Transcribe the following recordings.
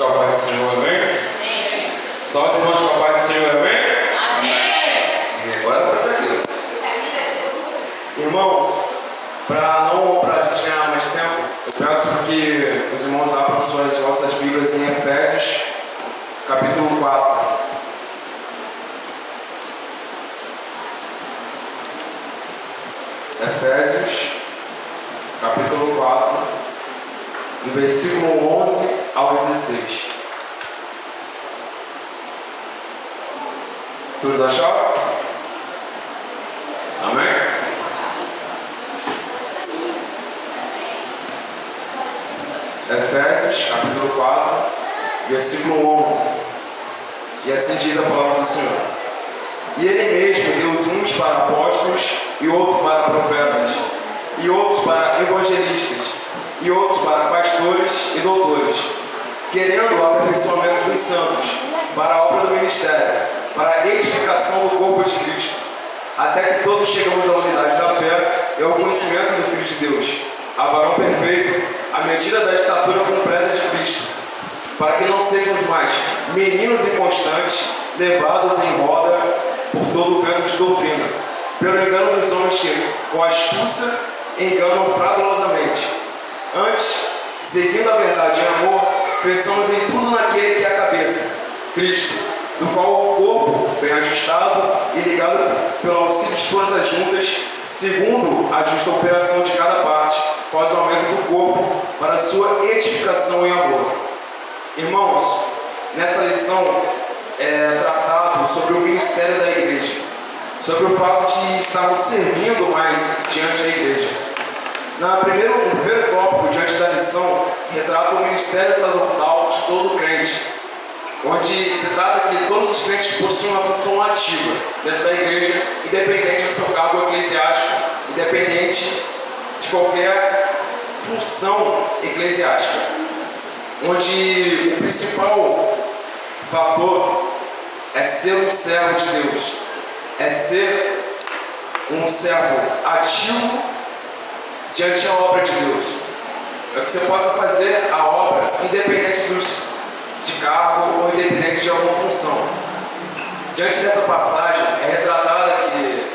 com a paz do Senhor, amém? Amém. Salve, irmãos, com a paz do Senhor, amém? Amém. E agora foi para Deus. Irmãos, para a gente ganhar mais tempo, eu peço que os irmãos abram suas vossas Bíblias em Efésios, capítulo 4. Efésios, capítulo 4, do versículo 11 ao 16. Todos acharam? Amém? Efésios, capítulo 4, versículo 11. E assim diz a palavra do Senhor. E Ele mesmo deu uns para apóstolos, e outros para profetas, e outros para evangelistas, e outros para pastores e doutores, querendo o aperfeiçoamento dos santos, para a obra do ministério, para a edificação do corpo de Cristo, até que todos chegamos à unidade da fé e ao conhecimento do Filho de Deus, a varão perfeito, à medida da estatura completa de Cristo, para que não sejamos mais meninos inconstantes, levados em roda por todo o vento de doutrina, pelo engano dos homens que, com astúcia, enganam fraudulosamente. Antes, seguindo a verdade em amor, cresçamos em tudo naquele que é a cabeça, Cristo, do qual o corpo, bem ajustado e ligado pelo auxílio de todas as juntas, segundo a justa operação de cada parte, faz o aumento do corpo para a sua edificação em amor. Irmãos, nessa lição é tratado sobre o ministério da igreja, sobre o fato de estarmos servindo mais diante da igreja. No primeiro tópico, diante da lição, retrata o ministério sacerdotal de todo crente, onde se trata que todos os crentes possuem uma função ativa dentro da igreja, independente do seu cargo eclesiástico, independente de qualquer função eclesiástica, onde o principal fator é ser um servo de Deus, é ser um servo ativo diante da obra de Deus. É que você possa fazer a obra independente de cargo ou independente de alguma função. Diante dessa passagem é retratada que,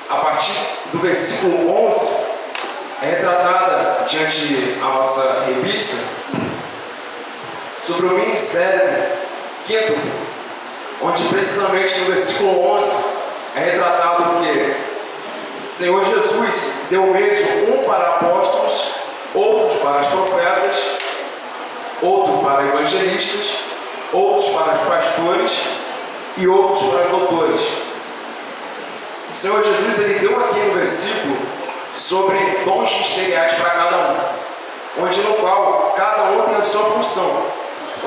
a partir do versículo 11, é retratada diante a nossa revista sobre o ministério quinto, onde precisamente no versículo 11 é retratado que Senhor Jesus deu mesmo para apóstolos, outros para os profetas, outros para evangelistas, outros para os pastores e outros para os doutores. O Senhor Jesus ele deu aqui no versículo sobre dons ministeriais para cada um, onde no qual cada um tem a sua função,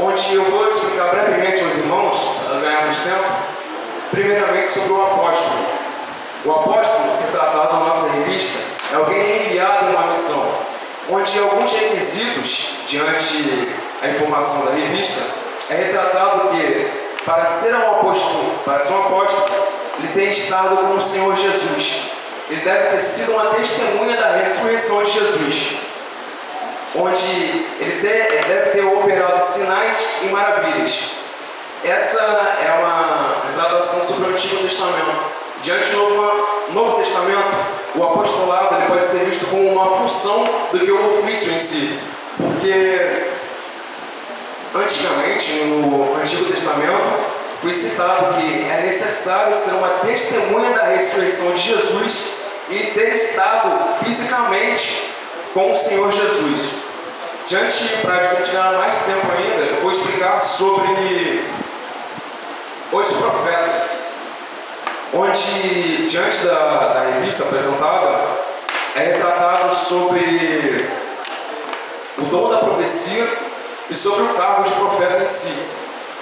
onde eu vou explicar brevemente aos irmãos, para ganharmos tempo, primeiramente sobre o apóstolo. O apóstolo, retratado na nossa revista, é alguém enviado em uma missão, onde alguns requisitos, diante da informação da revista, é retratado que, para ser um apóstolo, ele tem estado com o Senhor Jesus. Ele deve ter sido uma testemunha da ressurreição de Jesus, onde ele deve ter operado sinais e maravilhas. Essa é uma retratação sobre o Antigo Testamento. Diante do Novo Testamento, o apostolado ele pode ser visto como uma função do que o ofício em si, porque antigamente, no Antigo Testamento, foi citado que é necessário ser uma testemunha da ressurreição de Jesus e ter estado fisicamente com o Senhor Jesus. Para a gente ganhar mais tempo ainda, eu vou explicar sobre os profetas, onde, diante da revista apresentada, é retratado sobre o dom da profecia e sobre o cargo de profeta em si.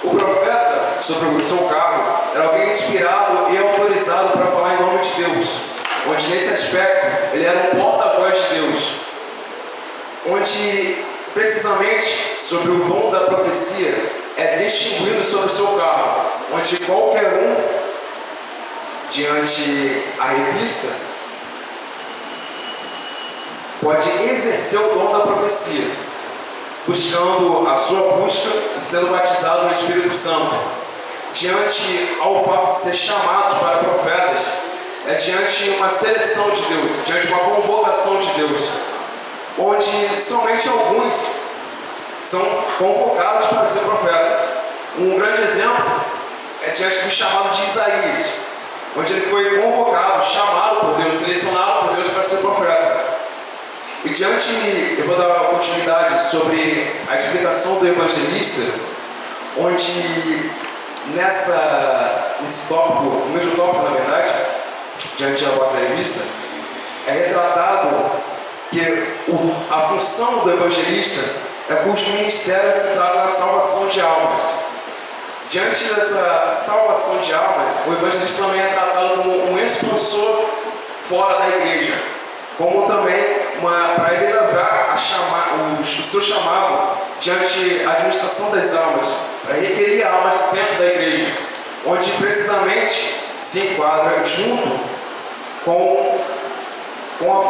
O profeta, sobre o seu cargo, era alguém inspirado e autorizado para falar em nome de Deus, onde nesse aspecto ele era um porta-voz de Deus, onde precisamente sobre o dom da profecia é distinguido sobre o seu cargo, onde qualquer um, diante a revista, pode exercer o dom da profecia. buscando a sua busca e sendo batizado no Espírito Santo. Diante ao fato de ser chamados para profetas, é diante de uma seleção de Deus, diante de uma convocação de Deus, onde somente alguns são convocados para ser profeta. Um grande exemplo é diante do chamado de Isaías, onde ele foi convocado, chamado por Deus, selecionado por Deus para ser profeta. E diante, eu vou dar continuidade sobre a explicação do evangelista, onde nesse tópico, no mesmo tópico na verdade, diante da vossa revista, é retratado que a função do evangelista é cujo ministério é centrado na salvação de almas. Diante dessa salvação de almas, o evangelista também é tratado como um expulsor fora da igreja, como também para ele levar o seu chamado diante da administração das almas, para requerer almas dentro da igreja, onde precisamente se enquadra junto com a